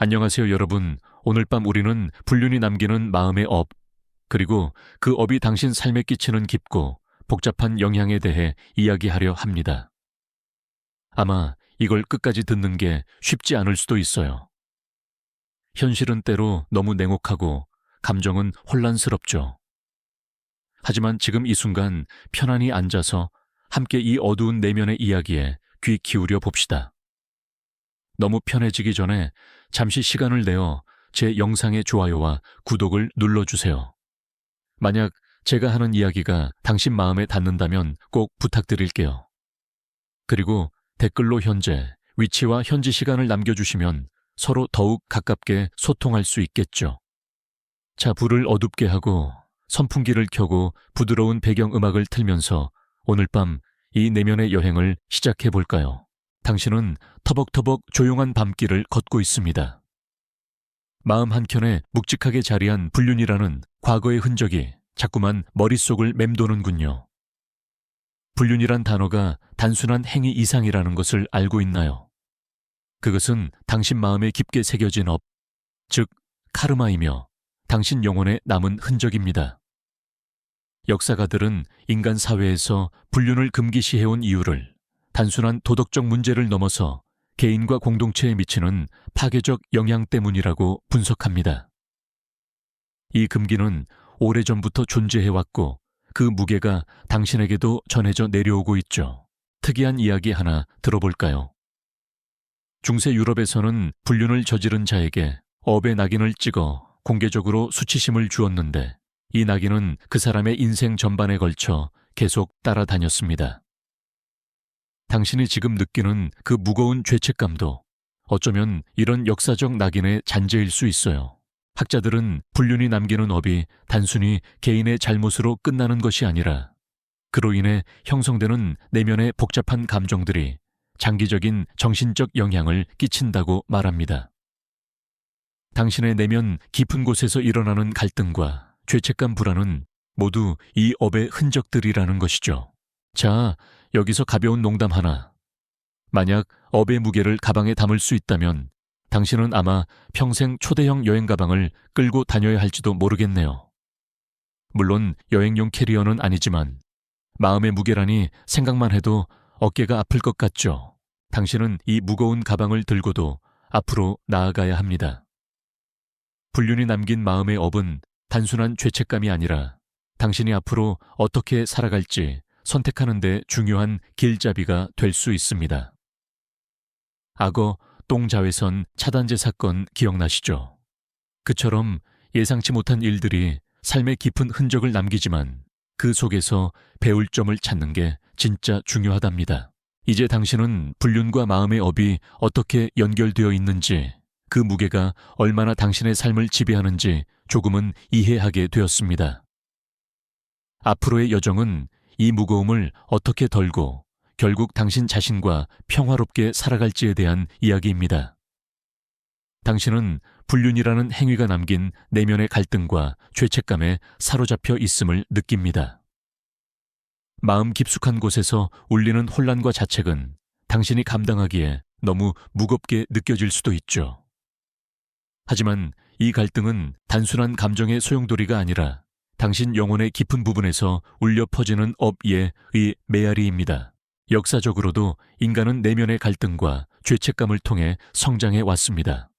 안녕하세요, 여러분. 오늘 밤 우리는 불륜이 남기는 마음의 업, 그리고 그 업이 당신 삶에 끼치는 깊고 복잡한 영향에 대해 이야기하려 합니다. 아마 이걸 끝까지 듣는 게 쉽지 않을 수도 있어요. 현실은 때로 너무 냉혹하고 감정은 혼란스럽죠. 하지만 지금 이 순간 편안히 앉아서 함께 이 어두운 내면의 이야기에 귀 기울여 봅시다. 너무 편해지기 전에 잠시 시간을 내어 제 영상의 좋아요와 구독을 눌러주세요. 만약 제가 하는 이야기가 당신 마음에 닿는다면 꼭 부탁드릴게요. 그리고 댓글로 현재, 위치와 현지 시간을 남겨주시면 서로 더욱 가깝게 소통할 수 있겠죠. 자, 불을 어둡게 하고 선풍기를 켜고 부드러운 배경음악을 틀면서 오늘 밤 이 내면의 여행을 시작해 볼까요? 당신은 터벅터벅 조용한 밤길을 걷고 있습니다. 마음 한켠에 묵직하게 자리한 불륜이라는 과거의 흔적이 자꾸만 머릿속을 맴도는군요. 불륜이란 단어가 단순한 행위 이상이라는 것을 알고 있나요? 그것은 당신 마음에 깊게 새겨진 업, 즉 카르마이며 당신 영혼에 남은 흔적입니다. 역사가들은 인간 사회에서 불륜을 금기시해온 이유를 단순한 도덕적 문제를 넘어서 개인과 공동체에 미치는 파괴적 영향 때문이라고 분석합니다. 이 금기는 오래전부터 존재해왔고 그 무게가 당신에게도 전해져 내려오고 있죠. 특이한 이야기 하나 들어볼까요? 중세 유럽에서는 불륜을 저지른 자에게 업의 낙인을 찍어 공개적으로 수치심을 주었는데 이 낙인은 그 사람의 인생 전반에 걸쳐 계속 따라다녔습니다. 당신이 지금 느끼는 그 무거운 죄책감도 어쩌면 이런 역사적 낙인의 잔재일 수 있어요. 학자들은 불륜이 남기는 업이 단순히 개인의 잘못으로 끝나는 것이 아니라 그로 인해 형성되는 내면의 복잡한 감정들이 장기적인 정신적 영향을 끼친다고 말합니다. 당신의 내면 깊은 곳에서 일어나는 갈등과 죄책감 불안은 모두 이 업의 흔적들이라는 것이죠. 자, 여기서 가벼운 농담 하나. 만약 업의 무게를 가방에 담을 수 있다면 당신은 아마 평생 초대형 여행 가방을 끌고 다녀야 할지도 모르겠네요. 물론 여행용 캐리어는 아니지만 마음의 무게라니 생각만 해도 어깨가 아플 것 같죠. 당신은 이 무거운 가방을 들고도 앞으로 나아가야 합니다. 불륜이 남긴 마음의 업은 단순한 죄책감이 아니라 당신이 앞으로 어떻게 살아갈지 선택하는 데 중요한 길잡이가 될 수 있습니다. 악어 똥자외선 차단제 사건 기억나시죠? 그처럼 예상치 못한 일들이 삶의 깊은 흔적을 남기지만 그 속에서 배울 점을 찾는 게 진짜 중요하답니다. 이제 당신은 불륜과 마음의 업이 어떻게 연결되어 있는지, 그 무게가 얼마나 당신의 삶을 지배하는지 조금은 이해하게 되었습니다. 앞으로의 여정은 이 무거움을 어떻게 덜고 결국 당신 자신과 평화롭게 살아갈지에 대한 이야기입니다. 당신은 불륜이라는 행위가 남긴 내면의 갈등과 죄책감에 사로잡혀 있음을 느낍니다. 마음 깊숙한 곳에서 울리는 혼란과 자책은 당신이 감당하기에 너무 무겁게 느껴질 수도 있죠. 하지만 이 갈등은 단순한 감정의 소용돌이가 아니라 당신 영혼의 깊은 부분에서 울려 퍼지는 업예의 메아리입니다. 역사적으로도 인간은 내면의 갈등과 죄책감을 통해 성장해 왔습니다.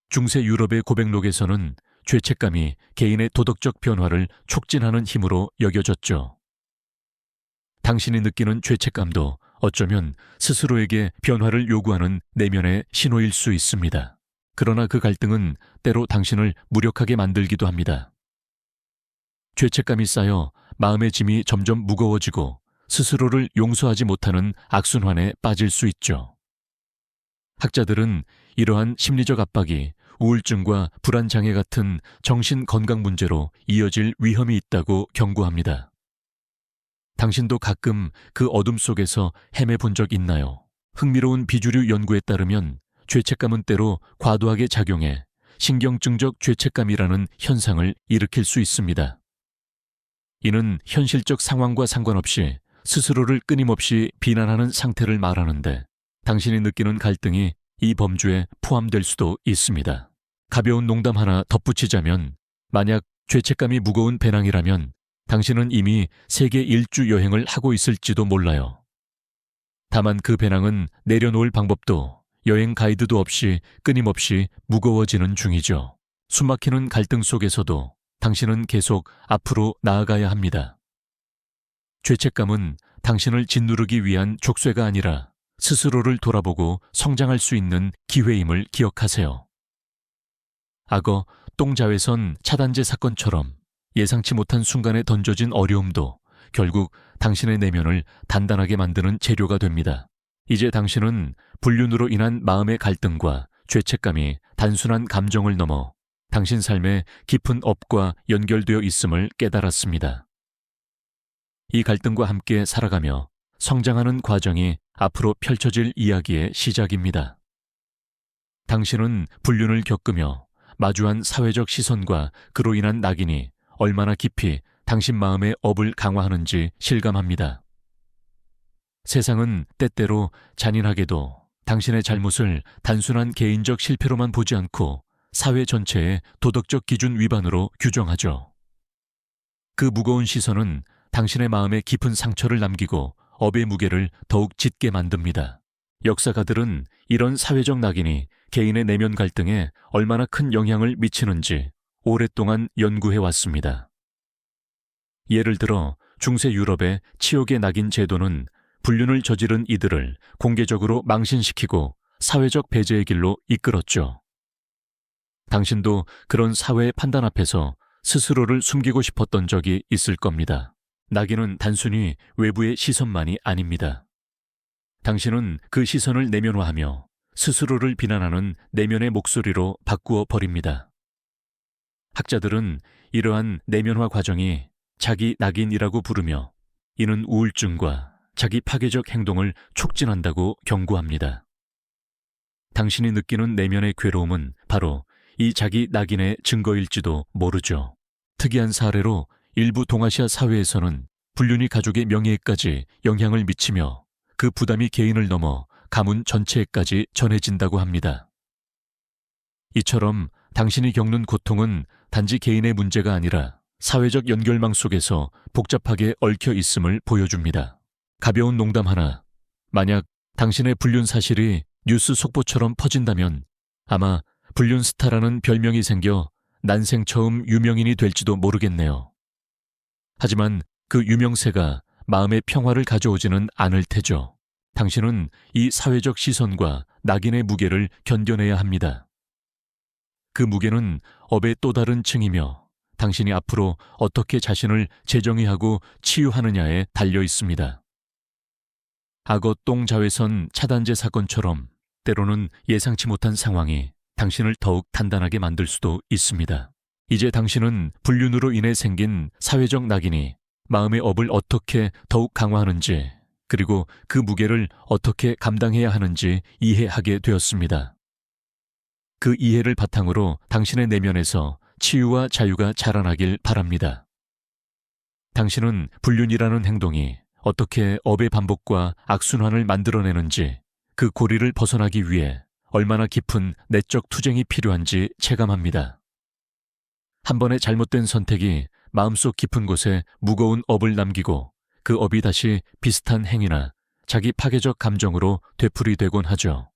중세 유럽의 고백록에서는 죄책감이 개인의 도덕적 변화를 촉진하는 힘으로 여겨졌죠. 당신이 느끼는 죄책감도 어쩌면 스스로에게 변화를 요구하는 내면의 신호일 수 있습니다. 그러나 그 갈등은 때로 당신을 무력하게 만들기도 합니다. 죄책감이 쌓여 마음의 짐이 점점 무거워지고 스스로를 용서하지 못하는 악순환에 빠질 수 있죠. 학자들은 이러한 심리적 압박이 우울증과 불안장애 같은 정신 건강 문제로 이어질 위험이 있다고 경고합니다. 당신도 가끔 그 어둠 속에서 헤매 본 적 있나요? 흥미로운 비주류 연구에 따르면 죄책감은 때로 과도하게 작용해 신경증적 죄책감이라는 현상을 일으킬 수 있습니다. 이는 현실적 상황과 상관없이 스스로를 끊임없이 비난하는 상태를 말하는데 당신이 느끼는 갈등이 이 범주에 포함될 수도 있습니다. 가벼운 농담 하나 덧붙이자면 만약 죄책감이 무거운 배낭이라면 당신은 이미 세계 일주 여행을 하고 있을지도 몰라요. 다만 그 배낭은 내려놓을 방법도 여행 가이드도 없이 끊임없이 무거워지는 중이죠. 숨막히는 갈등 속에서도 당신은 계속 앞으로 나아가야 합니다. 죄책감은 당신을 짓누르기 위한 족쇄가 아니라 스스로를 돌아보고 성장할 수 있는 기회임을 기억하세요. 악어 똥자외선 차단제 사건처럼 예상치 못한 순간에 던져진 어려움도 결국 당신의 내면을 단단하게 만드는 재료가 됩니다. 이제 당신은 불륜으로 인한 마음의 갈등과 죄책감이 단순한 감정을 넘어 당신 삶의 깊은 업과 연결되어 있음을 깨달았습니다. 이 갈등과 함께 살아가며 성장하는 과정이 앞으로 펼쳐질 이야기의 시작입니다. 당신은 불륜을 겪으며 마주한 사회적 시선과 그로 인한 낙인이 얼마나 깊이 당신 마음의 업을 강화하는지 실감합니다. 세상은 때때로 잔인하게도 당신의 잘못을 단순한 개인적 실패로만 보지 않고 사회 전체의 도덕적 기준 위반으로 규정하죠. 그 무거운 시선은 당신의 마음에 깊은 상처를 남기고 업의 무게를 더욱 짙게 만듭니다. 역사가들은 이런 사회적 낙인이 개인의 내면 갈등에 얼마나 큰 영향을 미치는지 오랫동안 연구해 왔습니다. 예를 들어 중세 유럽의 치욕의 낙인 제도는 불륜을 저지른 이들을 공개적으로 망신시키고 사회적 배제의 길로 이끌었죠. 당신도 그런 사회의 판단 앞에서 스스로를 숨기고 싶었던 적이 있을 겁니다. 낙인은 단순히 외부의 시선만이 아닙니다. 당신은 그 시선을 내면화하며 스스로를 비난하는 내면의 목소리로 바꾸어 버립니다. 학자들은 이러한 내면화 과정이 자기 낙인이라고 부르며 이는 우울증과 자기 파괴적 행동을 촉진한다고 경고합니다. 당신이 느끼는 내면의 괴로움은 바로 이 자기 낙인의 증거일지도 모르죠. 특이한 사례로 일부 동아시아 사회에서는 불륜이 가족의 명예에까지 영향을 미치며 그 부담이 개인을 넘어 가문 전체에까지 전해진다고 합니다. 이처럼 당신이 겪는 고통은 단지 개인의 문제가 아니라 사회적 연결망 속에서 복잡하게 얽혀 있음을 보여줍니다. 가벼운 농담 하나, 만약 당신의 불륜 사실이 뉴스 속보처럼 퍼진다면 아마 불륜 스타라는 별명이 생겨 난생 처음 유명인이 될지도 모르겠네요. 하지만 그 유명세가 마음의 평화를 가져오지는 않을 테죠. 당신은 이 사회적 시선과 낙인의 무게를 견뎌내야 합니다. 그 무게는 업의 또 다른 층이며 당신이 앞으로 어떻게 자신을 재정의하고 치유하느냐에 달려 있습니다. 악어 똥 자외선 차단제 사건처럼 때로는 예상치 못한 상황이 당신을 더욱 단단하게 만들 수도 있습니다. 이제 당신은 불륜으로 인해 생긴 사회적 낙인이 마음의 업을 어떻게 더욱 강화하는지 그리고 그 무게를 어떻게 감당해야 하는지 이해하게 되었습니다. 그 이해를 바탕으로 당신의 내면에서 치유와 자유가 자라나길 바랍니다. 당신은 불륜이라는 행동이 어떻게 업의 반복과 악순환을 만들어내는지 그 고리를 벗어나기 위해 얼마나 깊은 내적 투쟁이 필요한지 체감합니다. 한 번의 잘못된 선택이 마음속 깊은 곳에 무거운 업을 남기고 그 업이 다시 비슷한 행위나 자기 파괴적 감정으로 되풀이되곤 하죠.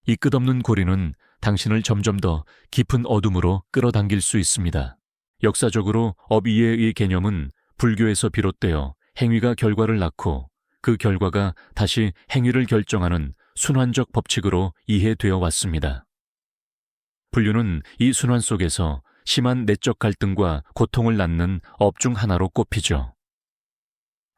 이 끝없는 고리는 당신을 점점 더 깊은 어둠으로 끌어당길 수 있습니다. 역사적으로 업이해의 개념은 불교에서 비롯되어 행위가 결과를 낳고 그 결과가 다시 행위를 결정하는 순환적 법칙으로 이해되어 왔습니다. 불륜은 이 순환 속에서 심한 내적 갈등과 고통을 낳는 업 중 하나로 꼽히죠.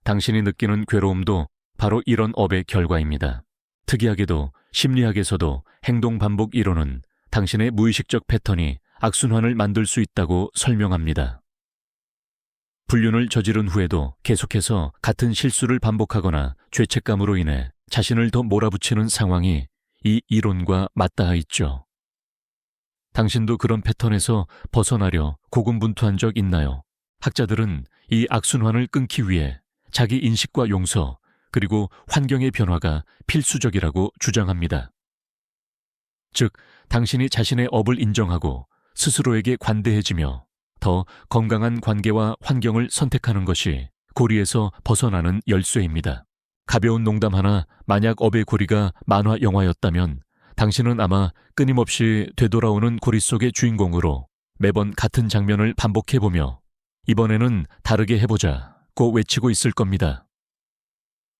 당신이 느끼는 괴로움도 바로 이런 업의 결과입니다. 특이하게도 심리학에서도 행동 반복 이론은 당신의 무의식적 패턴이 악순환을 만들 수 있다고 설명합니다. 불륜을 저지른 후에도 계속해서 같은 실수를 반복하거나 죄책감으로 인해 자신을 더 몰아붙이는 상황이 이 이론과 맞닿아 있죠. 당신도 그런 패턴에서 벗어나려 고군분투한 적 있나요? 학자들은 이 악순환을 끊기 위해 자기 인식과 용서, 그리고 환경의 변화가 필수적이라고 주장합니다. 즉, 당신이 자신의 업을 인정하고 스스로에게 관대해지며 더 건강한 관계와 환경을 선택하는 것이 고리에서 벗어나는 열쇠입니다. 가벼운 농담 하나, 만약 업의 고리가 만화 영화였다면 당신은 아마 끊임없이 되돌아오는 고리 속의 주인공으로 매번 같은 장면을 반복해보며 이번에는 다르게 해보자고 외치고 있을 겁니다.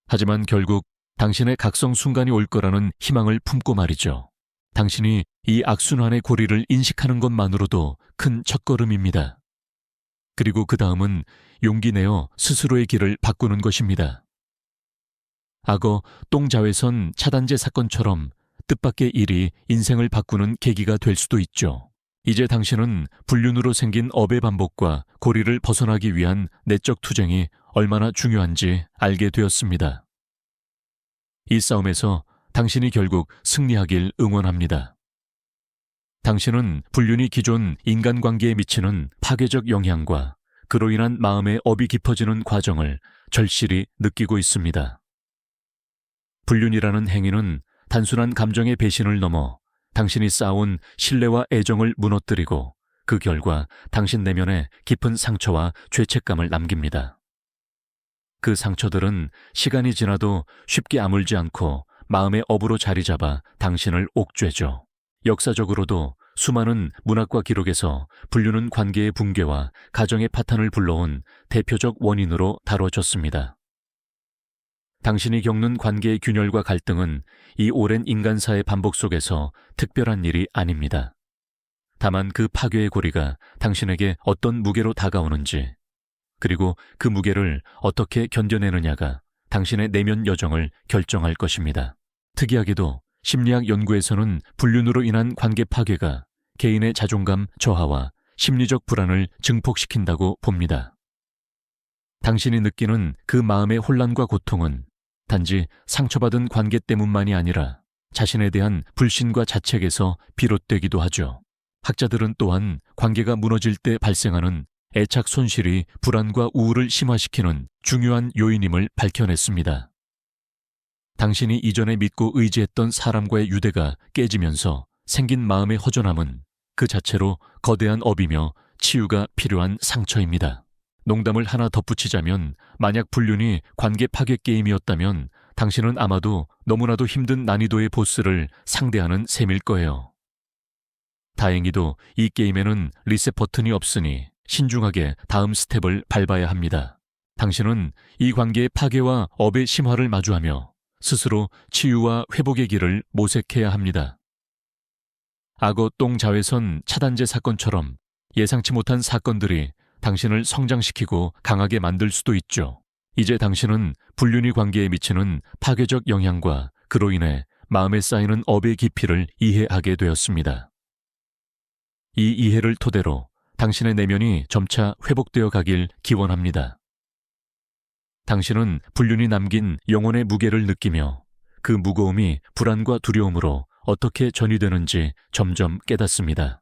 하지만 결국 당신의 각성 순간이 올 거라는 희망을 품고 말이죠. 당신이 이 악순환의 고리를 인식하는 것만으로도 큰 첫걸음입니다. 그리고 그 다음은 용기 내어 스스로의 길을 바꾸는 것입니다. 악어 똥자외선 차단제 사건처럼 뜻밖의 일이 인생을 바꾸는 계기가 될 수도 있죠. 이제 당신은 불륜으로 생긴 업의 반복과 고리를 벗어나기 위한 내적 투쟁이 얼마나 중요한지 알게 되었습니다. 이 싸움에서 당신이 결국 승리하길 응원합니다. 당신은 불륜이 기존 인간관계에 미치는 파괴적 영향과 그로 인한 마음의 업이 깊어지는 과정을 절실히 느끼고 있습니다. 불륜이라는 행위는 단순한 감정의 배신을 넘어 당신이 쌓아온 신뢰와 애정을 무너뜨리고 그 결과 당신 내면에 깊은 상처와 죄책감을 남깁니다. 그 상처들은 시간이 지나도 쉽게 아물지 않고 마음의 업으로 자리 잡아 당신을 옥죄죠. 역사적으로도 수많은 문학과 기록에서 불륜은 관계의 붕괴와 가정의 파탄을 불러온 대표적 원인으로 다뤄졌습니다. 당신이 겪는 관계의 균열과 갈등은 이 오랜 인간사의 반복 속에서 특별한 일이 아닙니다. 다만 그 파괴의 고리가 당신에게 어떤 무게로 다가오는지, 그리고 그 무게를 어떻게 견뎌내느냐가 당신의 내면 여정을 결정할 것입니다. 특이하게도 심리학 연구에서는 불륜으로 인한 관계 파괴가 개인의 자존감 저하와 심리적 불안을 증폭시킨다고 봅니다. 당신이 느끼는 그 마음의 혼란과 고통은 단지 상처받은 관계 때문만이 아니라 자신에 대한 불신과 자책에서 비롯되기도 하죠. 학자들은 또한 관계가 무너질 때 발생하는 애착 손실이 불안과 우울을 심화시키는 중요한 요인임을 밝혀냈습니다. 당신이 이전에 믿고 의지했던 사람과의 유대가 깨지면서 생긴 마음의 허전함은 그 자체로 거대한 업이며 치유가 필요한 상처입니다. 농담을 하나 덧붙이자면 만약 불륜이 관계 파괴 게임이었다면 당신은 아마도 너무나도 힘든 난이도의 보스를 상대하는 셈일 거예요. 다행히도 이 게임에는 리셋 버튼이 없으니 신중하게 다음 스텝을 밟아야 합니다. 당신은 이 관계의 파괴와 업의 심화를 마주하며 스스로 치유와 회복의 길을 모색해야 합니다. 악어 똥 자외선 차단제 사건처럼 예상치 못한 사건들이 당신을 성장시키고 강하게 만들 수도 있죠. 이제 당신은 불륜이 관계에 미치는 파괴적 영향과 그로 인해 마음에 쌓이는 업의 깊이를 이해하게 되었습니다. 이 이해를 토대로 당신의 내면이 점차 회복되어 가길 기원합니다. 당신은 불륜이 남긴 영혼의 무게를 느끼며 그 무거움이 불안과 두려움으로 어떻게 전이되는지 점점 깨닫습니다.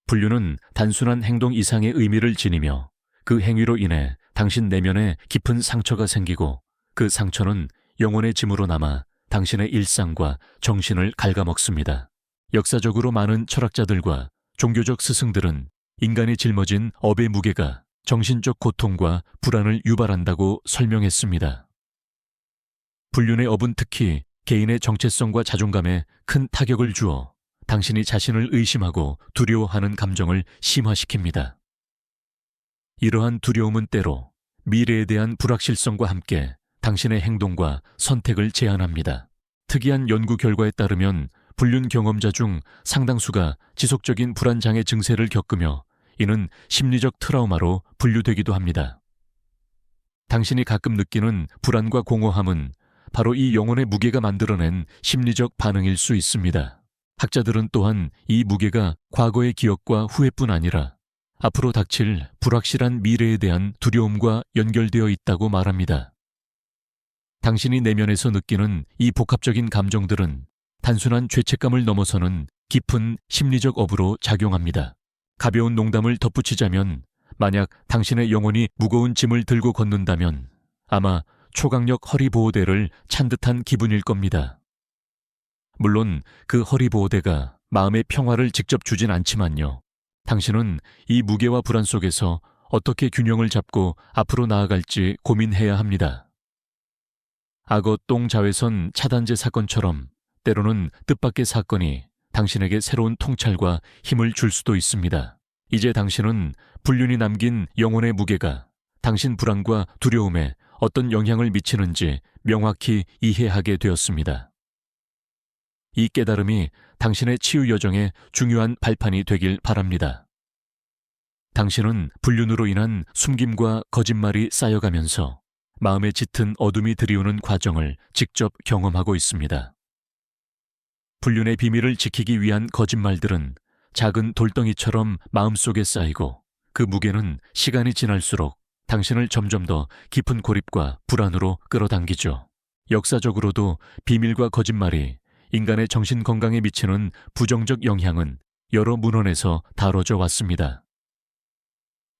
불륜은 단순한 행동 이상의 의미를 지니며 그 행위로 인해 당신 내면에 깊은 상처가 생기고 그 상처는 영혼의 짐으로 남아 당신의 일상과 정신을 갉아먹습니다. 역사적으로 많은 철학자들과 종교적 스승들은 인간이 짊어진 업의 무게가 정신적 고통과 불안을 유발한다고 설명했습니다. 불륜의 업은 특히 개인의 정체성과 자존감에 큰 타격을 주어 당신이 자신을 의심하고 두려워하는 감정을 심화시킵니다. 이러한 두려움은 때로 미래에 대한 불확실성과 함께 당신의 행동과 선택을 제한합니다. 특이한 연구 결과에 따르면 불륜 경험자 중 상당수가 지속적인 불안장애 증세를 겪으며 이는 심리적 트라우마로 분류되기도 합니다. 당신이 가끔 느끼는 불안과 공허함은 바로 이 영혼의 무게가 만들어낸 심리적 반응일 수 있습니다. 학자들은 또한 이 무게가 과거의 기억과 후회뿐 아니라 앞으로 닥칠 불확실한 미래에 대한 두려움과 연결되어 있다고 말합니다. 당신이 내면에서 느끼는 이 복합적인 감정들은 단순한 죄책감을 넘어서는 깊은 심리적 업으로 작용합니다. 가벼운 농담을 덧붙이자면 만약 당신의 영혼이 무거운 짐을 들고 걷는다면 아마 초강력 허리 보호대를 찬 듯한 기분일 겁니다. 물론 그 허리보호대가 마음의 평화를 직접 주진 않지만요. 당신은 이 무게와 불안 속에서 어떻게 균형을 잡고 앞으로 나아갈지 고민해야 합니다. 악어 똥 자외선 차단제 사건처럼 때로는 뜻밖의 사건이 당신에게 새로운 통찰과 힘을 줄 수도 있습니다. 이제 당신은 불륜이 남긴 영혼의 무게가 당신 불안과 두려움에 어떤 영향을 미치는지 명확히 이해하게 되었습니다. 이 깨달음이 당신의 치유 여정에 중요한 발판이 되길 바랍니다. 당신은 불륜으로 인한 숨김과 거짓말이 쌓여가면서 마음에 짙은 어둠이 들이우는 과정을 직접 경험하고 있습니다. 불륜의 비밀을 지키기 위한 거짓말들은 작은 돌덩이처럼 마음속에 쌓이고 그 무게는 시간이 지날수록 당신을 점점 더 깊은 고립과 불안으로 끌어당기죠. 역사적으로도 비밀과 거짓말이 인간의 정신 건강에 미치는 부정적 영향은 여러 문헌에서 다뤄져 왔습니다.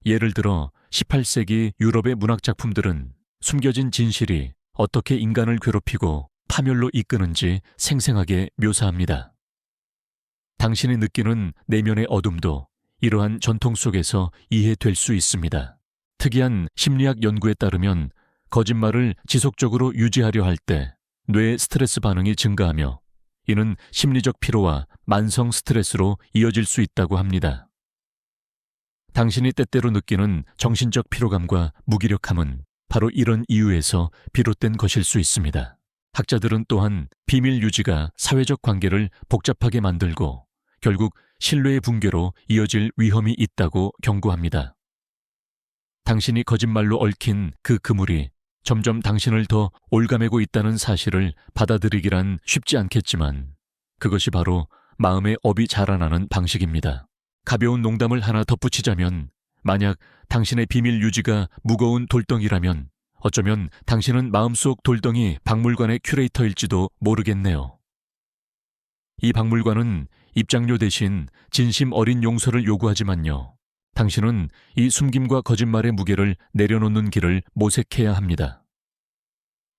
예를 들어 18세기 유럽의 문학 작품들은 숨겨진 진실이 어떻게 인간을 괴롭히고 파멸로 이끄는지 생생하게 묘사합니다. 당신이 느끼는 내면의 어둠도 이러한 전통 속에서 이해될 수 있습니다. 특이한 심리학 연구에 따르면 거짓말을 지속적으로 유지하려 할 때 뇌의 스트레스 반응이 증가하며 이는 심리적 피로와 만성 스트레스로 이어질 수 있다고 합니다. 당신이 때때로 느끼는 정신적 피로감과 무기력함은 바로 이런 이유에서 비롯된 것일 수 있습니다. 학자들은 또한 비밀 유지가 사회적 관계를 복잡하게 만들고 결국 신뢰의 붕괴로 이어질 위험이 있다고 경고합니다. 당신이 거짓말로 얽힌 그 그물이 점점 당신을 더 올가매고 있다는 사실을 받아들이기란 쉽지 않겠지만 그것이 바로 마음의 업이 자라나는 방식입니다. 가벼운 농담을 하나 덧붙이자면 만약 당신의 비밀 유지가 무거운 돌덩이라면 어쩌면 당신은 마음속 돌덩이 박물관의 큐레이터일지도 모르겠네요. 이 박물관은 입장료 대신 진심 어린 용서를 요구하지만요. 당신은 이 숨김과 거짓말의 무게를 내려놓는 길을 모색해야 합니다.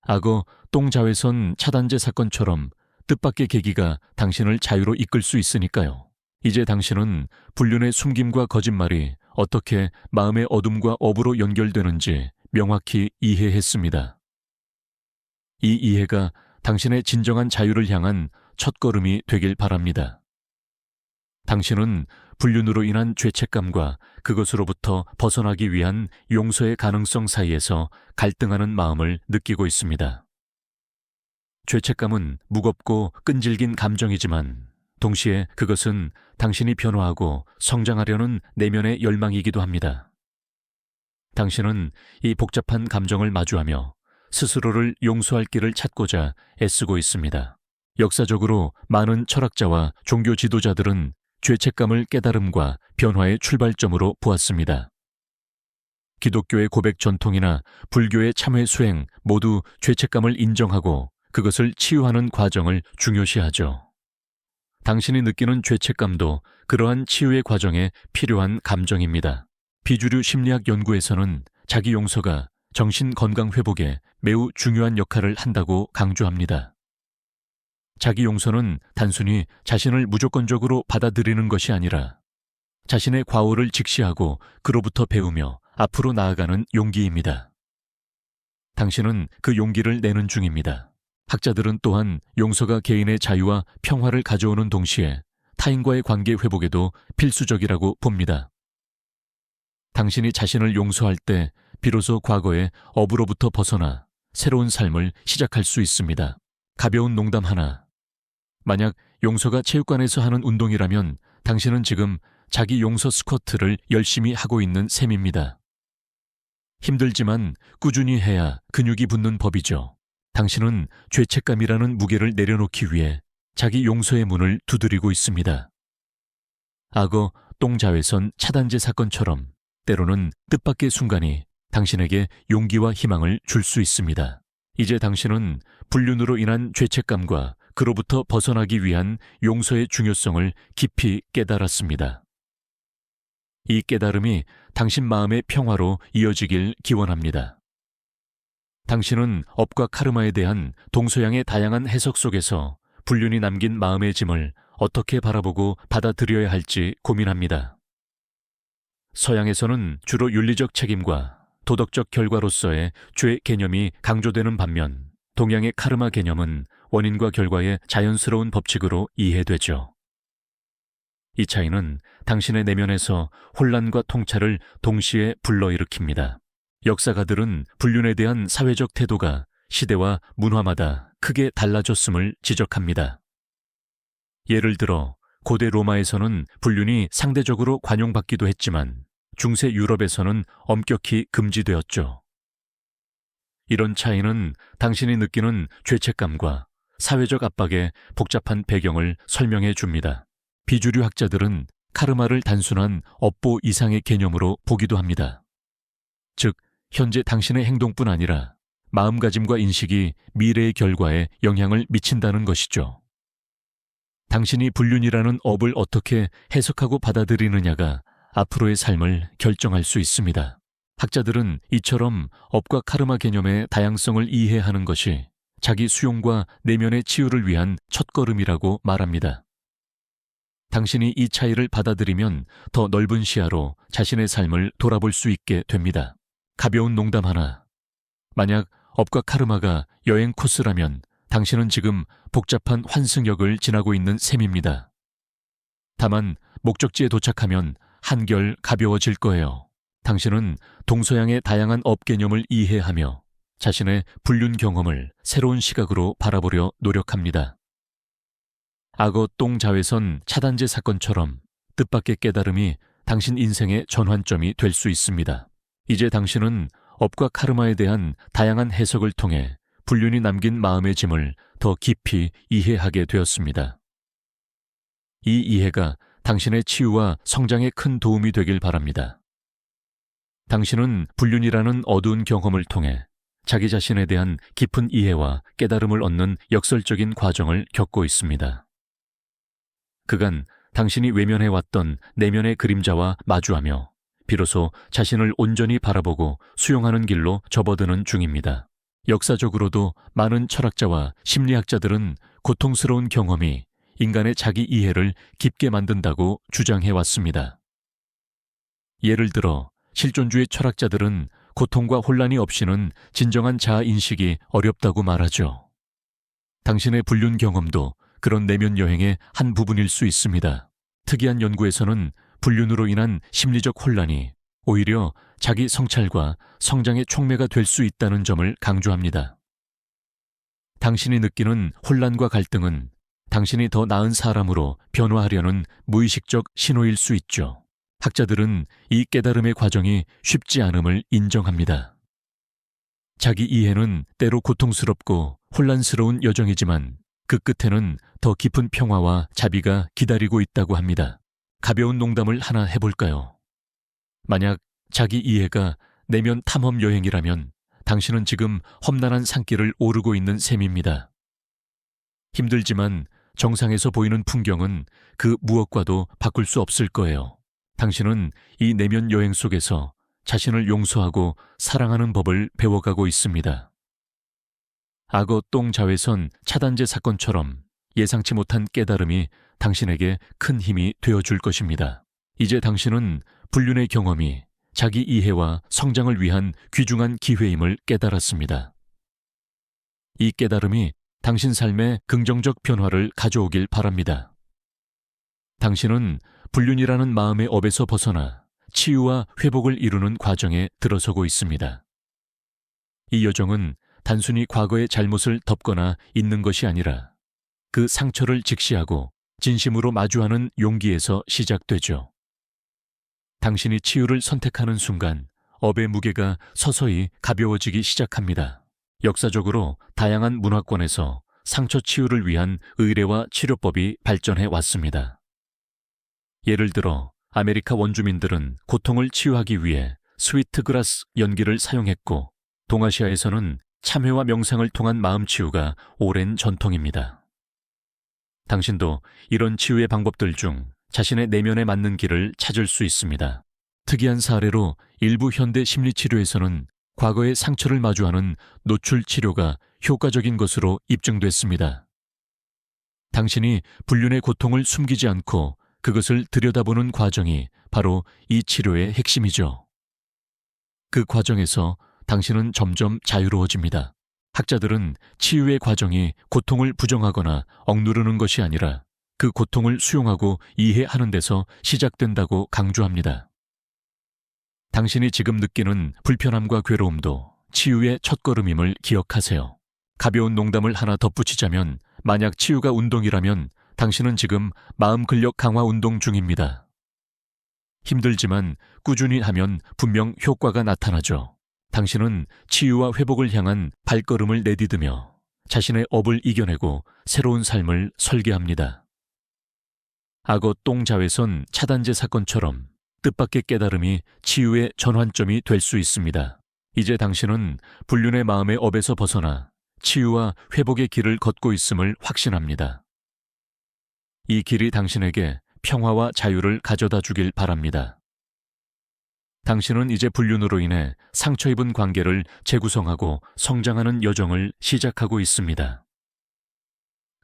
악어 똥자외선 차단제 사건처럼 뜻밖의 계기가 당신을 자유로 이끌 수 있으니까요. 이제 당신은 불륜의 숨김과 거짓말이 어떻게 마음의 어둠과 업으로 연결되는지 명확히 이해했습니다. 이 이해가 당신의 진정한 자유를 향한 첫걸음이 되길 바랍니다. 당신은 불륜으로 인한 죄책감과 그것으로부터 벗어나기 위한 용서의 가능성 사이에서 갈등하는 마음을 느끼고 있습니다. 죄책감은 무겁고 끈질긴 감정이지만 동시에 그것은 당신이 변화하고 성장하려는 내면의 열망이기도 합니다. 당신은 이 복잡한 감정을 마주하며 스스로를 용서할 길을 찾고자 애쓰고 있습니다. 역사적으로 많은 철학자와 종교 지도자들은 죄책감을 깨달음과 변화의 출발점으로 보았습니다. 기독교의 고백 전통이나 불교의 참회 수행 모두 죄책감을 인정하고 그것을 치유하는 과정을 중요시하죠. 당신이 느끼는 죄책감도 그러한 치유의 과정에 필요한 감정입니다. 비주류 심리학 연구에서는 자기 용서가 정신 건강 회복에 매우 중요한 역할을 한다고 강조합니다. 자기 용서는 단순히 자신을 무조건적으로 받아들이는 것이 아니라 자신의 과오를 직시하고 그로부터 배우며 앞으로 나아가는 용기입니다. 당신은 그 용기를 내는 중입니다. 학자들은 또한 용서가 개인의 자유와 평화를 가져오는 동시에 타인과의 관계 회복에도 필수적이라고 봅니다. 당신이 자신을 용서할 때 비로소 과거의 업으로부터 벗어나 새로운 삶을 시작할 수 있습니다. 가벼운 농담 하나. 만약 용서가 체육관에서 하는 운동이라면 당신은 지금 자기 용서 스쿼트를 열심히 하고 있는 셈입니다. 힘들지만 꾸준히 해야 근육이 붙는 법이죠. 당신은 죄책감이라는 무게를 내려놓기 위해 자기 용서의 문을 두드리고 있습니다. 악어 똥자외선 차단제 사건처럼 때로는 뜻밖의 순간이 당신에게 용기와 희망을 줄 수 있습니다. 이제 당신은 불륜으로 인한 죄책감과 그로부터 벗어나기 위한 용서의 중요성을 깊이 깨달았습니다. 이 깨달음이 당신 마음의 평화로 이어지길 기원합니다. 당신은 업과 카르마에 대한 동서양의 다양한 해석 속에서 불륜이 남긴 마음의 짐을 어떻게 바라보고 받아들여야 할지 고민합니다. 서양에서는 주로 윤리적 책임과 도덕적 결과로서의 죄 개념이 강조되는 반면 동양의 카르마 개념은 원인과 결과의 자연스러운 법칙으로 이해되죠. 이 차이는 당신의 내면에서 혼란과 통찰을 동시에 불러일으킵니다. 역사가들은 불륜에 대한 사회적 태도가 시대와 문화마다 크게 달라졌음을 지적합니다. 예를 들어 고대 로마에서는 불륜이 상대적으로 관용받기도 했지만 중세 유럽에서는 엄격히 금지되었죠. 이런 차이는 당신이 느끼는 죄책감과 사회적 압박의 복잡한 배경을 설명해 줍니다. 비주류 학자들은 카르마를 단순한 업보 이상의 개념으로 보기도 합니다. 즉, 현재 당신의 행동뿐 아니라 마음가짐과 인식이 미래의 결과에 영향을 미친다는 것이죠. 당신이 불륜이라는 업을 어떻게 해석하고 받아들이느냐가 앞으로의 삶을 결정할 수 있습니다. 학자들은 이처럼 업과 카르마 개념의 다양성을 이해하는 것이 자기 수용과 내면의 치유를 위한 첫걸음이라고 말합니다. 당신이 이 차이를 받아들이면 더 넓은 시야로 자신의 삶을 돌아볼 수 있게 됩니다. 가벼운 농담 하나. 만약 업과 카르마가 여행 코스라면 당신은 지금 복잡한 환승역을 지나고 있는 셈입니다. 다만 목적지에 도착하면 한결 가벼워질 거예요. 당신은 동서양의 다양한 업 개념을 이해하며 자신의 불륜 경험을 새로운 시각으로 바라보려 노력합니다. 악어 똥 자외선 차단제 사건처럼 뜻밖의 깨달음이 당신 인생의 전환점이 될 수 있습니다. 이제 당신은 업과 카르마에 대한 다양한 해석을 통해 불륜이 남긴 마음의 짐을 더 깊이 이해하게 되었습니다. 이 이해가 당신의 치유와 성장에 큰 도움이 되길 바랍니다. 당신은 불륜이라는 어두운 경험을 통해 자기 자신에 대한 깊은 이해와 깨달음을 얻는 역설적인 과정을 겪고 있습니다. 그간 당신이 외면해왔던 내면의 그림자와 마주하며 비로소 자신을 온전히 바라보고 수용하는 길로 접어드는 중입니다. 역사적으로도 많은 철학자와 심리학자들은 고통스러운 경험이 인간의 자기 이해를 깊게 만든다고 주장해왔습니다. 예를 들어 실존주의 철학자들은 고통과 혼란이 없이는 진정한 자아인식이 어렵다고 말하죠. 당신의 불륜 경험도 그런 내면 여행의 한 부분일 수 있습니다. 특이한 연구에서는 불륜으로 인한 심리적 혼란이 오히려 자기 성찰과 성장의 촉매가 될 수 있다는 점을 강조합니다. 당신이 느끼는 혼란과 갈등은 당신이 더 나은 사람으로 변화하려는 무의식적 신호일 수 있죠. 학자들은 이 깨달음의 과정이 쉽지 않음을 인정합니다. 자기 이해는 때로 고통스럽고 혼란스러운 여정이지만 그 끝에는 더 깊은 평화와 자비가 기다리고 있다고 합니다. 가벼운 농담을 하나 해볼까요? 만약 자기 이해가 내면 탐험 여행이라면 당신은 지금 험난한 산길을 오르고 있는 셈입니다. 힘들지만 정상에서 보이는 풍경은 그 무엇과도 바꿀 수 없을 거예요. 당신은 이 내면 여행 속에서 자신을 용서하고 사랑하는 법을 배워가고 있습니다. 악어 똥 자외선 차단제 사건처럼 예상치 못한 깨달음이 당신에게 큰 힘이 되어줄 것입니다. 이제 당신은 불륜의 경험이 자기 이해와 성장을 위한 귀중한 기회임을 깨달았습니다. 이 깨달음이 당신 삶에 긍정적 변화를 가져오길 바랍니다. 당신은 불륜이라는 마음의 업에서 벗어나 치유와 회복을 이루는 과정에 들어서고 있습니다. 이 여정은 단순히 과거의 잘못을 덮거나 잊는 것이 아니라 그 상처를 직시하고 진심으로 마주하는 용기에서 시작되죠. 당신이 치유를 선택하는 순간 업의 무게가 서서히 가벼워지기 시작합니다. 역사적으로 다양한 문화권에서 상처 치유를 위한 의례와 치료법이 발전해 왔습니다. 예를 들어 아메리카 원주민들은 고통을 치유하기 위해 스위트그라스 연기를 사용했고 동아시아에서는 참회와 명상을 통한 마음 치유가 오랜 전통입니다. 당신도 이런 치유의 방법들 중 자신의 내면에 맞는 길을 찾을 수 있습니다. 특이한 사례로 일부 현대 심리치료에서는 과거의 상처를 마주하는 노출 치료가 효과적인 것으로 입증됐습니다. 당신이 불륜의 고통을 숨기지 않고 그것을 들여다보는 과정이 바로 이 치료의 핵심이죠. 그 과정에서 당신은 점점 자유로워집니다. 학자들은 치유의 과정이 고통을 부정하거나 억누르는 것이 아니라 그 고통을 수용하고 이해하는 데서 시작된다고 강조합니다. 당신이 지금 느끼는 불편함과 괴로움도 치유의 첫걸음임을 기억하세요. 가벼운 농담을 하나 덧붙이자면, 만약 치유가 운동이라면 당신은 지금 마음 근력 강화 운동 중입니다. 힘들지만 꾸준히 하면 분명 효과가 나타나죠. 당신은 치유와 회복을 향한 발걸음을 내디디며 자신의 업을 이겨내고 새로운 삶을 설계합니다. 악어 똥 자외선 차단제 사건처럼 뜻밖의 깨달음이 치유의 전환점이 될 수 있습니다. 이제 당신은 불륜의 마음의 업에서 벗어나 치유와 회복의 길을 걷고 있음을 확신합니다. 이 길이 당신에게 평화와 자유를 가져다 주길 바랍니다. 당신은 이제 불륜으로 인해 상처 입은 관계를 재구성하고 성장하는 여정을 시작하고 있습니다.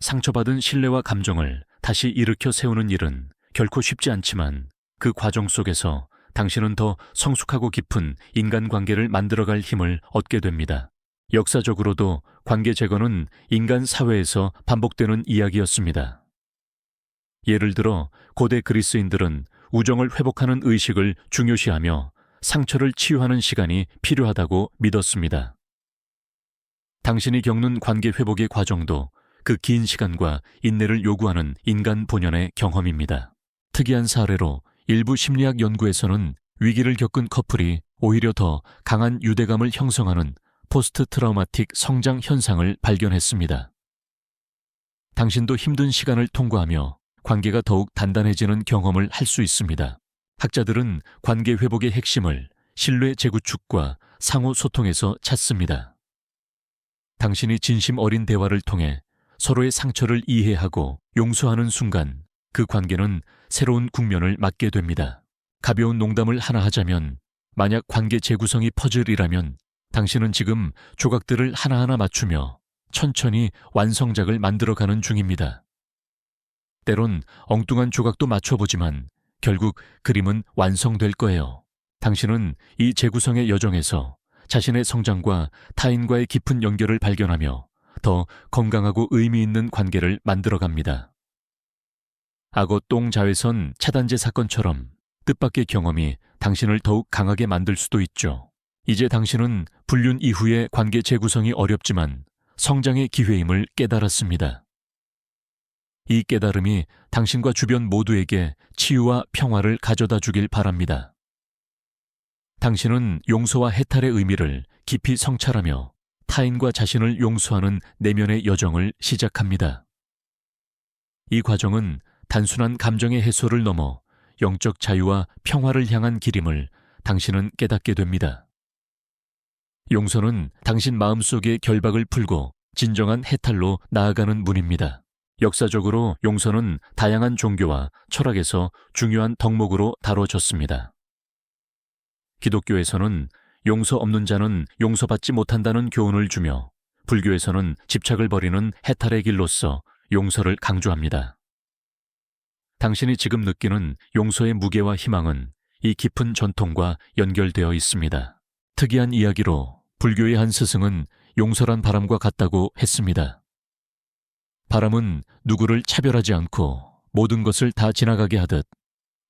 상처받은 신뢰와 감정을 다시 일으켜 세우는 일은 결코 쉽지 않지만, 그 과정 속에서 당신은 더 성숙하고 깊은 인간관계를 만들어갈 힘을 얻게 됩니다. 역사적으로도 관계 재건은 인간 사회에서 반복되는 이야기였습니다. 예를 들어 고대 그리스인들은 우정을 회복하는 의식을 중요시하며 상처를 치유하는 시간이 필요하다고 믿었습니다. 당신이 겪는 관계 회복의 과정도 그 긴 시간과 인내를 요구하는 인간 본연의 경험입니다. 특이한 사례로 일부 심리학 연구에서는 위기를 겪은 커플이 오히려 더 강한 유대감을 형성하는 포스트 트라우마틱 성장 현상을 발견했습니다. 당신도 힘든 시간을 통과하며 관계가 더욱 단단해지는 경험을 할 수 있습니다. 학자들은 관계 회복의 핵심을 신뢰 재구축과 상호 소통에서 찾습니다. 당신이 진심 어린 대화를 통해 서로의 상처를 이해하고 용서하는 순간, 그 관계는 새로운 국면을 맞게 됩니다. 가벼운 농담을 하나 하자면, 만약 관계 재구성이 퍼즐이라면 당신은 지금 조각들을 하나하나 맞추며 천천히 완성작을 만들어가는 중입니다. 때론 엉뚱한 조각도 맞춰보지만 결국 그림은 완성될 거예요. 당신은 이 재구성의 여정에서 자신의 성장과 타인과의 깊은 연결을 발견하며 더 건강하고 의미 있는 관계를 만들어갑니다. 악어 똥 자외선 차단제 사건처럼 뜻밖의 경험이 당신을 더욱 강하게 만들 수도 있죠. 이제 당신은 불륜 이후의 관계 재구성이 어렵지만 성장의 기회임을 깨달았습니다. 이 깨달음이 당신과 주변 모두에게 치유와 평화를 가져다 주길 바랍니다. 당신은 용서와 해탈의 의미를 깊이 성찰하며 타인과 자신을 용서하는 내면의 여정을 시작합니다. 이 과정은 단순한 감정의 해소를 넘어 영적 자유와 평화를 향한 길임을 당신은 깨닫게 됩니다. 용서는 당신 마음속의 결박을 풀고 진정한 해탈로 나아가는 문입니다. 역사적으로 용서는 다양한 종교와 철학에서 중요한 덕목으로 다뤄졌습니다. 기독교에서는 용서 없는 자는 용서받지 못한다는 교훈을 주며, 불교에서는 집착을 버리는 해탈의 길로서 용서를 강조합니다. 당신이 지금 느끼는 용서의 무게와 희망은 이 깊은 전통과 연결되어 있습니다. 특이한 이야기로 불교의 한 스승은 용서란 바람과 같다고 했습니다. 바람은 누구를 차별하지 않고 모든 것을 다 지나가게 하듯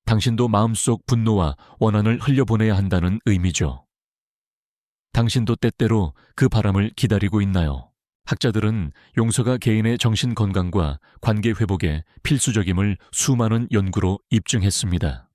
당신도 마음속 분노와 원한을 흘려보내야 한다는 의미죠. 당신도 때때로 그 바람을 기다리고 있나요? 학자들은 용서가 개인의 정신 건강과 관계 회복에 필수적임을 수많은 연구로 입증했습니다.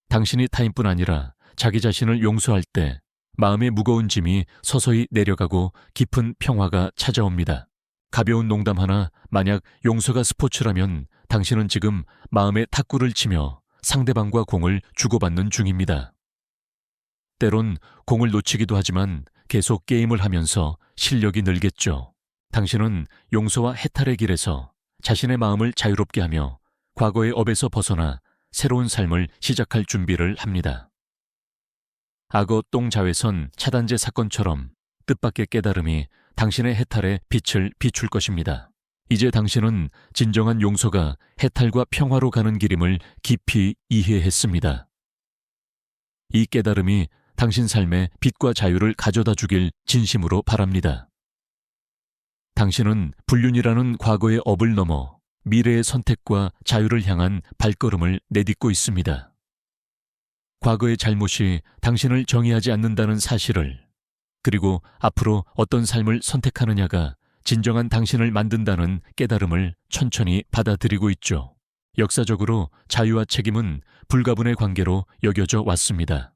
당신이 타인뿐 아니라 자기 자신을 용서할 때 마음의 무거운 짐이 서서히 내려가고 깊은 평화가 찾아옵니다. 가벼운 농담 하나, 만약 용서가 스포츠라면 당신은 지금 마음의 탁구를 치며 상대방과 공을 주고받는 중입니다. 때론 공을 놓치기도 하지만 계속 게임을 하면서 실력이 늘겠죠. 당신은 용서와 해탈의 길에서 자신의 마음을 자유롭게 하며 과거의 업에서 벗어나 새로운 삶을 시작할 준비를 합니다. 악어 똥 자외선 차단제 사건처럼 뜻밖의 깨달음이 당신의 해탈에 빛을 비출 것입니다. 이제 당신은 진정한 용서가 해탈과 평화로 가는 길임을 깊이 이해했습니다. 이 깨달음이 당신 삶에 빛과 자유를 가져다 주길 진심으로 바랍니다. 당신은 불륜이라는 과거의 업을 넘어 미래의 선택과 자유를 향한 발걸음을 내딛고 있습니다. 과거의 잘못이 당신을 정의하지 않는다는 사실을, 그리고 앞으로 어떤 삶을 선택하느냐가 진정한 당신을 만든다는 깨달음을 천천히 받아들이고 있죠. 역사적으로 자유와 책임은 불가분의 관계로 여겨져 왔습니다.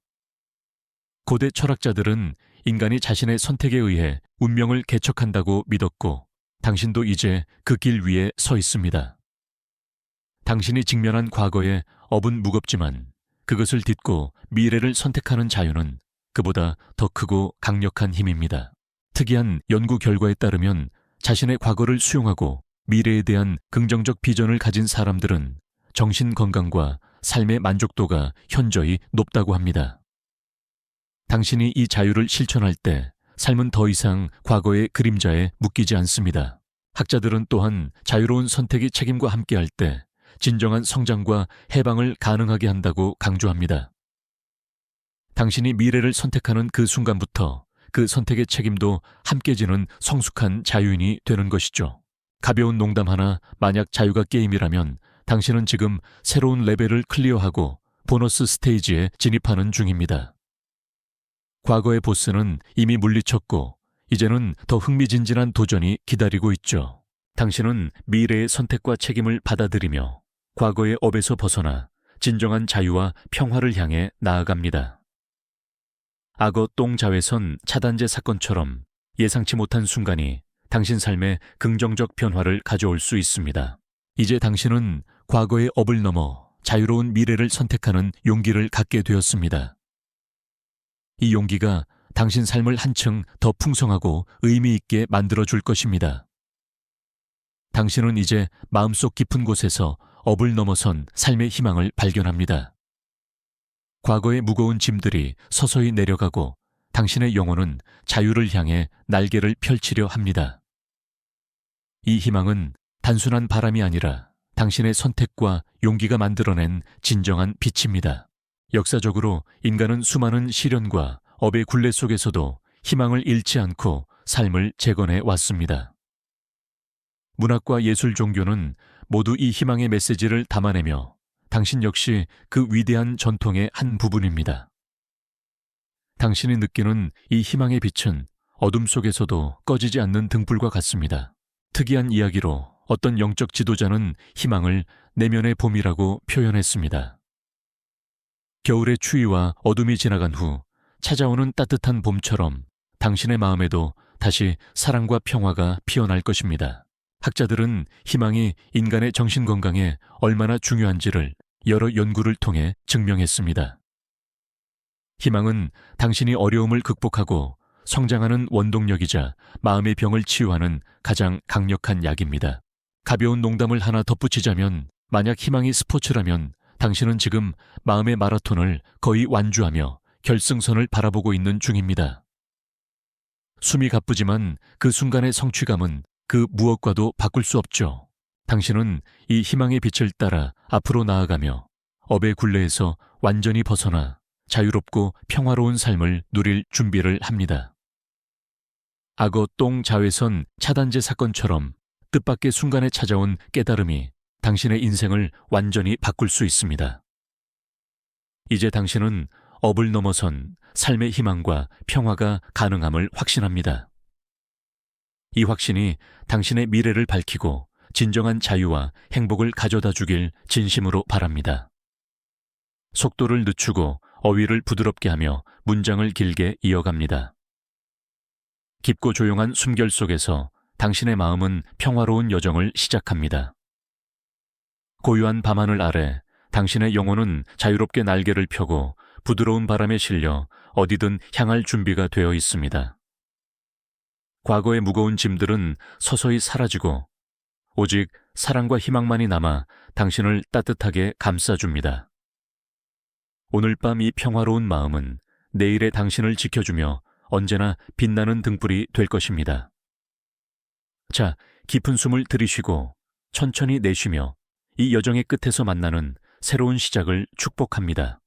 고대 철학자들은 인간이 자신의 선택에 의해 운명을 개척한다고 믿었고, 당신도 이제 그 길 위에 서 있습니다. 당신이 직면한 과거의 업은 무겁지만 그것을 딛고 미래를 선택하는 자유는 그보다 더 크고 강력한 힘입니다. 특이한 연구 결과에 따르면 자신의 과거를 수용하고 미래에 대한 긍정적 비전을 가진 사람들은 정신 건강과 삶의 만족도가 현저히 높다고 합니다. 당신이 이 자유를 실천할 때 삶은 더 이상 과거의 그림자에 묶이지 않습니다. 학자들은 또한 자유로운 선택이 책임과 함께할 때 진정한 성장과 해방을 가능하게 한다고 강조합니다. 당신이 미래를 선택하는 그 순간부터 그 선택의 책임도 함께 지는 성숙한 자유인이 되는 것이죠. 가벼운 농담 하나, 만약 자유가 게임이라면 당신은 지금 새로운 레벨을 클리어하고 보너스 스테이지에 진입하는 중입니다. 과거의 보스는 이미 물리쳤고 이제는 더 흥미진진한 도전이 기다리고 있죠. 당신은 미래의 선택과 책임을 받아들이며 과거의 업에서 벗어나 진정한 자유와 평화를 향해 나아갑니다. 악어 똥 자외선 차단제 사건처럼 예상치 못한 순간이 당신 삶에 긍정적 변화를 가져올 수 있습니다. 이제 당신은 과거의 업을 넘어 자유로운 미래를 선택하는 용기를 갖게 되었습니다. 이 용기가 당신 삶을 한층 더 풍성하고 의미 있게 만들어줄 것입니다. 당신은 이제 마음속 깊은 곳에서 업을 넘어선 삶의 희망을 발견합니다. 과거의 무거운 짐들이 서서히 내려가고 당신의 영혼은 자유를 향해 날개를 펼치려 합니다. 이 희망은 단순한 바람이 아니라 당신의 선택과 용기가 만들어낸 진정한 빛입니다. 역사적으로 인간은 수많은 시련과 업의 굴레 속에서도 희망을 잃지 않고 삶을 재건해 왔습니다. 문학과 예술 종교는 모두 이 희망의 메시지를 담아내며 당신 역시 그 위대한 전통의 한 부분입니다. 당신이 느끼는 이 희망의 빛은 어둠 속에서도 꺼지지 않는 등불과 같습니다. 특이한 이야기로 어떤 영적 지도자는 희망을 내면의 봄이라고 표현했습니다. 겨울의 추위와 어둠이 지나간 후 찾아오는 따뜻한 봄처럼 당신의 마음에도 다시 사랑과 평화가 피어날 것입니다. 학자들은 희망이 인간의 정신건강에 얼마나 중요한지를 여러 연구를 통해 증명했습니다. 희망은 당신이 어려움을 극복하고 성장하는 원동력이자 마음의 병을 치유하는 가장 강력한 약입니다. 가벼운 농담을 하나 덧붙이자면, 만약 희망이 스포츠라면 당신은 지금 마음의 마라톤을 거의 완주하며 결승선을 바라보고 있는 중입니다. 숨이 가쁘지만 그 순간의 성취감은 그 무엇과도 바꿀 수 없죠. 당신은 이 희망의 빛을 따라 앞으로 나아가며 업의 굴레에서 완전히 벗어나 자유롭고 평화로운 삶을 누릴 준비를 합니다. 악어 똥 자외선 차단제 사건처럼 뜻밖의 순간에 찾아온 깨달음이 당신의 인생을 완전히 바꿀 수 있습니다. 이제 당신은 업을 넘어선 삶의 희망과 평화가 가능함을 확신합니다. 이 확신이 당신의 미래를 밝히고 진정한 자유와 행복을 가져다 주길 진심으로 바랍니다. 속도를 늦추고 어휘를 부드럽게 하며 문장을 길게 이어갑니다. 깊고 조용한 숨결 속에서 당신의 마음은 평화로운 여정을 시작합니다. 고요한 밤하늘 아래 당신의 영혼은 자유롭게 날개를 펴고 부드러운 바람에 실려 어디든 향할 준비가 되어 있습니다. 과거의 무거운 짐들은 서서히 사라지고 오직 사랑과 희망만이 남아 당신을 따뜻하게 감싸줍니다. 오늘 밤 이 평화로운 마음은 내일의 당신을 지켜주며 언제나 빛나는 등불이 될 것입니다. 자, 깊은 숨을 들이쉬고 천천히 내쉬며 이 여정의 끝에서 만나는 새로운 시작을 축복합니다.